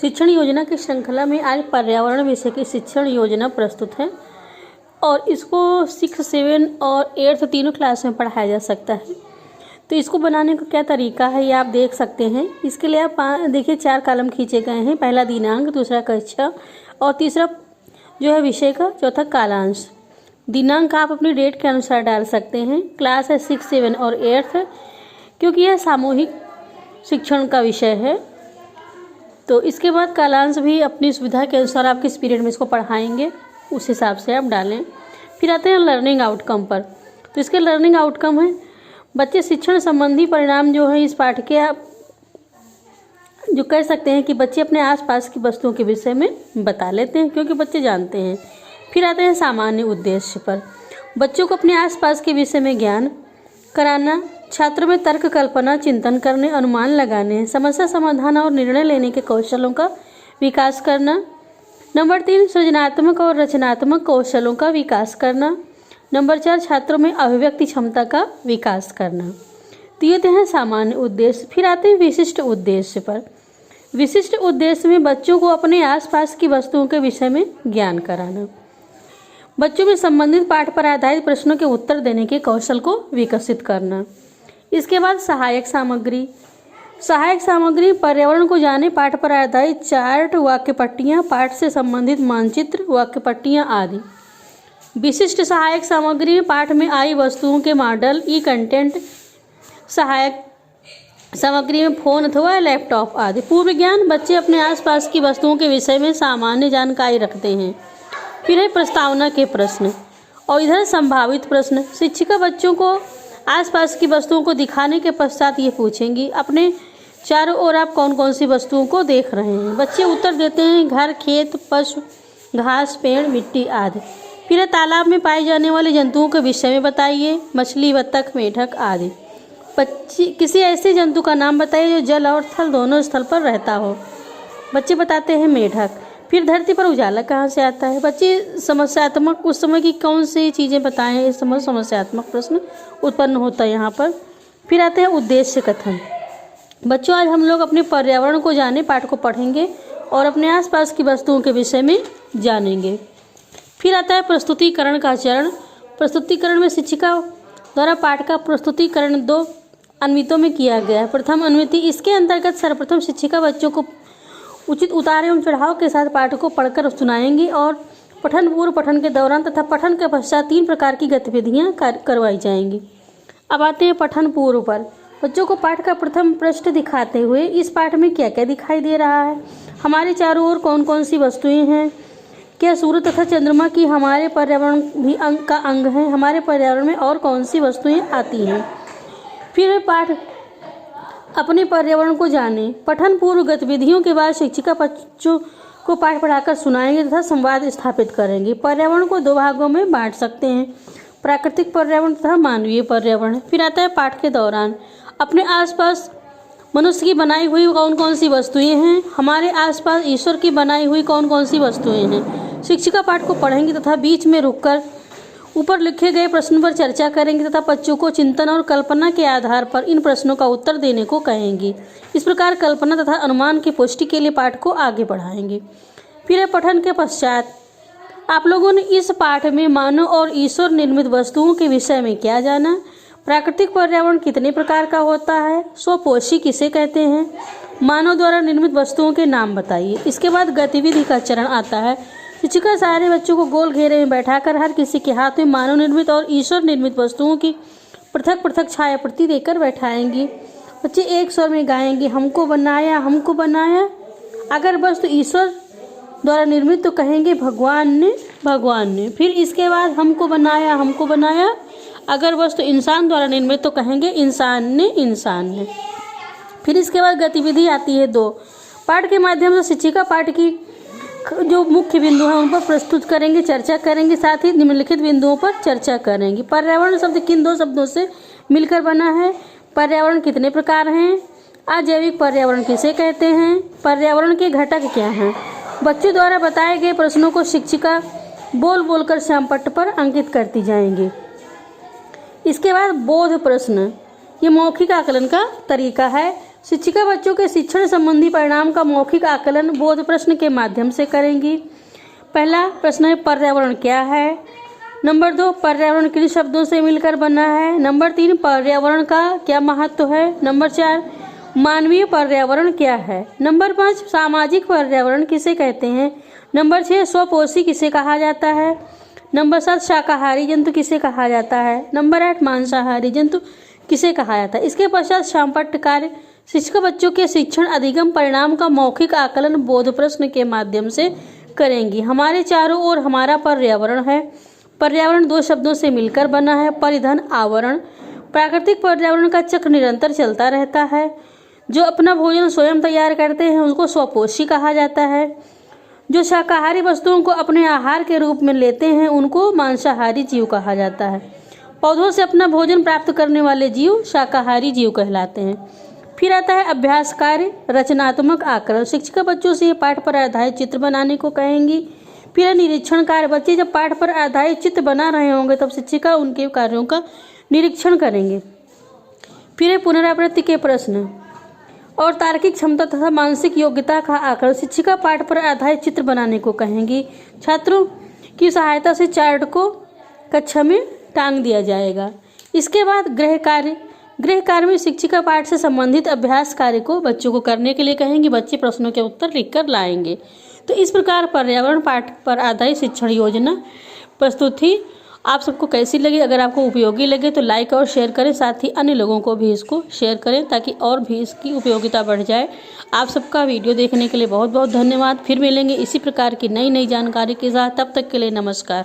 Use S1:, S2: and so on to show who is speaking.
S1: शिक्षण योजना की श्रृंखला में आज पर्यावरण विषय की शिक्षण योजना प्रस्तुत है और इसको 6, 7 और 8 तीनों क्लास में पढ़ाया जा सकता है। तो इसको बनाने का क्या तरीका है ये आप देख सकते हैं। इसके लिए आप देखिए 4 कॉलम खींचे गए हैं। पहला दिनांक, दूसरा कक्षा और तीसरा जो है विषय का, चौथा कालांश। दिनांक आप अपनी डेट के अनुसार डाल सकते हैं। क्लास है 6, 7 और 8 क्योंकि यह सामूहिक शिक्षण का विषय है। तो इसके बाद कालांश भी अपनी सुविधा के अनुसार आप किस पीरियड में इसको पढ़ाएंगे उस हिसाब से आप डालें। फिर आते हैं लर्निंग आउटकम पर। तो इसके लर्निंग आउटकम है बच्चे शिक्षण संबंधी परिणाम जो है इस पाठ के आप जो कह सकते हैं कि बच्चे अपने आसपास की वस्तुओं के विषय में बता लेते हैं क्योंकि बच्चे जानते हैं। फिर आते हैं सामान्य उद्देश्य पर। बच्चों को अपने आसपास के विषय में ज्ञान कराना, छात्रों में तर्क, कल्पना, चिंतन करने, अनुमान लगाने, समस्या समाधान और निर्णय लेने के कौशलों का विकास करना। नंबर 3 सृजनात्मक और रचनात्मक कौशलों का विकास करना। नंबर 4 छात्रों में अभिव्यक्ति क्षमता का विकास करना। तो ये हैं सामान्य उद्देश्य। फिर आते हैं विशिष्ट उद्देश्य पर। विशिष्ट उद्देश्य में बच्चों को अपने आसपास की वस्तुओं के विषय में ज्ञान कराना, बच्चों में संबंधित पाठ पर आधारित प्रश्नों के उत्तर देने के कौशल को विकसित करना। इसके बाद सहायक सामग्री। सहायक सामग्री पर्यावरण को जाने पाठ पर आधारित चार्ट, वाक्य पट्टियाँ, पाठ से संबंधित मानचित्र, वाक्य पट्टियाँ आदि। विशिष्ट सहायक सामग्री पाठ में आई वस्तुओं के मॉडल, ई कंटेंट। सहायक सामग्री में फोन अथवा लैपटॉप आदि। पूर्व ज्ञान बच्चे अपने आसपास की वस्तुओं के विषय में सामान्य जानकारी रखते हैं। फिर है प्रस्तावना के प्रश्न और इधर संभावित प्रश्न। शिक्षिका बच्चों को आसपास की वस्तुओं को दिखाने के पश्चात ये पूछेंगी अपने चारों ओर आप कौन कौन सी वस्तुओं को देख रहे हैं। बच्चे उत्तर देते हैं घर, खेत, पशु, घास, पेड़, मिट्टी आदि। फिर तालाब में पाए जाने वाले जंतुओं के विषय में बताइए, मछली, बत्तख, मेढक आदि। किसी ऐसे जंतु का नाम बताइए जो जल और थल दोनों स्थल पर रहता हो। बच्चे बताते हैं मेढक। फिर धरती पर उजाला कहाँ से आता है। बच्चे समस्यात्मक उस समय की कौन सी चीज़ें बताएं, इस समय समस्यात्मक प्रश्न उत्पन्न होता है यहाँ पर। फिर आते हैं उद्देश्य कथन। बच्चों आज हम लोग अपने पर्यावरण को जाने पाठ को पढ़ेंगे और अपने आसपास की वस्तुओं के विषय में जानेंगे। फिर आता है प्रस्तुतिकरण का चरण। प्रस्तुतिकरण में शिक्षिका द्वारा पाठ का प्रस्तुतिकरण 2 अन्वितों में किया गया है। प्रथम अन्विति, इसके अंतर्गत सर्वप्रथम शिक्षिका बच्चों को उचित उतार एवं चढ़ाव के साथ पाठ को पढ़कर सुनाएंगी और पठन पूर्व, पठन के दौरान तथा पठन के पश्चात 3 प्रकार की गतिविधियां करवाई जाएंगी। अब आते हैं पठन पूर्व पर। बच्चों को पाठ का प्रथम पृष्ठ दिखाते हुए इस पाठ में क्या क्या दिखाई दे रहा है, हमारे चारों ओर कौन कौन सी वस्तुएं हैं, क्या सूर्य तथा चंद्रमा की हमारे पर्यावरण भी का अंग है, हमारे पर्यावरण में और कौन सी वस्तुएं आती हैं। फिर पाठ अपने पर्यावरण को जाने। पठन पूर्व गतिविधियों के बाद शिक्षिका बच्चों को पाठ पढ़ाकर सुनाएंगे तथा संवाद स्थापित करेंगे। पर्यावरण को 2 भागों में बांट सकते हैं, प्राकृतिक पर्यावरण तथा मानवीय पर्यावरण। फिर आता है पाठ के दौरान अपने आसपास मनुष्य की बनाई हुई कौन कौन सी वस्तुएं हैं, हमारे आसपास ईश्वर की बनाई हुई कौन कौन सी वस्तुएं हैं। शिक्षिका पाठ को पढ़ेंगी तथा बीच में रुककर ऊपर लिखे गए प्रश्न पर चर्चा करेंगे तथा बच्चों को चिंतन और कल्पना के आधार पर इन प्रश्नों का उत्तर देने को कहेंगी। इस प्रकार कल्पना तथा अनुमान की पुष्टि के लिए पाठ को आगे बढ़ाएंगे। फिर पठन के पश्चात आप लोगों ने इस पाठ में मानव और ईश्वर निर्मित वस्तुओं के विषय में क्या जाना, प्राकृतिक पर्यावरण कितने प्रकार का होता है, स्वपोषी किसे कहते हैं, मानव द्वारा निर्मित वस्तुओं के नाम बताइए। इसके बाद गतिविधि का चरण आता है। शिक्षिका सारे बच्चों को गोल घेरे में बैठाकर हर किसी के हाथ में मानव निर्मित और ईश्वर निर्मित वस्तुओं की पृथक पृथक छायाप्रति देकर बैठाएंगी। बच्चे एक स्वर में गाएंगे, हमको बनाया, हमको बनाया। अगर वस्तु ईश्वर द्वारा निर्मित तो कहेंगे भगवान ने, भगवान ने। फिर इसके बाद हमको बनाया, हमको बनाया। अगर वस्तु इंसान द्वारा निर्मित तो कहेंगे इंसान ने, इंसान ने। फिर इसके बाद गतिविधि आती है 2। पाठ के माध्यम से शिक्षिका पाठ की जो मुख्य बिंदु हैं उन पर प्रस्तुत करेंगे, चर्चा करेंगे, साथ ही निम्नलिखित बिंदुओं पर चर्चा करेंगे। पर्यावरण शब्द किन 2 शब्दों से मिलकर बना है, पर्यावरण कितने प्रकार हैं, अजैविक पर्यावरण किसे कहते हैं, पर्यावरण के घटक क्या हैं। बच्चों द्वारा बताए गए प्रश्नों को शिक्षिका बोल बोलकर श्यामपट्ट पर अंकित करती जाएंगी। इसके बाद बोध प्रश्न, ये मौखिक आकलन का तरीका है। शिक्षिका बच्चों के शिक्षण संबंधी परिणाम का मौखिक आकलन बोध प्रश्न के माध्यम से करेंगी। पहला प्रश्न है पर्यावरण क्या है। नंबर 2 पर्यावरण किन शब्दों से मिलकर बना है। नंबर 3 पर्यावरण का क्या महत्व है। नंबर 4 मानवीय पर्यावरण क्या है। नंबर 5 सामाजिक पर्यावरण किसे कहते हैं। नंबर 6 स्वपोषी किसे कहा जाता है। नंबर 7 शाकाहारी जंतु किसे कहा जाता है। नंबर 8 मांसाहारी जंतु किसे कहा जाता है। इसके पश्चात शामपट्ट कार्य शिक्षक बच्चों के शिक्षण अधिगम परिणाम का मौखिक आकलन बोध प्रश्न के माध्यम से करेंगी। हमारे चारों ओर हमारा पर्यावरण है। पर्यावरण 2 शब्दों से मिलकर बना है। परिधन आवरण। प्राकृतिक पर्यावरण का चक्र निरंतर चलता रहता है। जो अपना भोजन स्वयं तैयार करते हैं उनको स्वपोषी कहा जाता है। जो शाकाहारी वस्तुओं को अपने आहार के रूप में लेते हैं उनको मांसाहारी जीव कहा जाता है। पौधों से अपना भोजन प्राप्त करने वाले जीव शाकाहारी जीव कहलाते हैं। फिर आता है अभ्यास कार्य रचनात्मक आकलन। शिक्षिका बच्चों से पाठ पर आधारित चित्र बनाने को कहेंगी। फिर है निरीक्षण कार्य। बच्चे जब पाठ पर आधारित चित्र बना रहे होंगे तब शिक्षिका उनके कार्यों का निरीक्षण करेंगे। फिर है पुनरावृत्ति के प्रश्न और तार्किक क्षमता तथा मानसिक योग्यता का आकलन। शिक्षिका पाठ पर आधारित चित्र बनाने को कहेंगी। छात्रों की सहायता से चार्ट को कक्षा में टांग दिया जाएगा। इसके बाद गृह कार्य में शिक्षिका पाठ से संबंधित अभ्यास कार्य को बच्चों को करने के लिए कहेंगे। बच्चे प्रश्नों के उत्तर लिखकर लाएंगे। तो इस प्रकार पर्यावरण पाठ पर आधारित शिक्षण योजना प्रस्तुत थी। आप सबको कैसी लगी? अगर आपको उपयोगी लगे तो लाइक और शेयर करें, साथ ही अन्य लोगों को भी इसको शेयर करें ताकि और भी इसकी उपयोगिता बढ़ जाए। आप सबका वीडियो देखने के लिए बहुत बहुत धन्यवाद। फिर मिलेंगे इसी प्रकार की नई जानकारी के साथ। तब तक के लिए नमस्कार।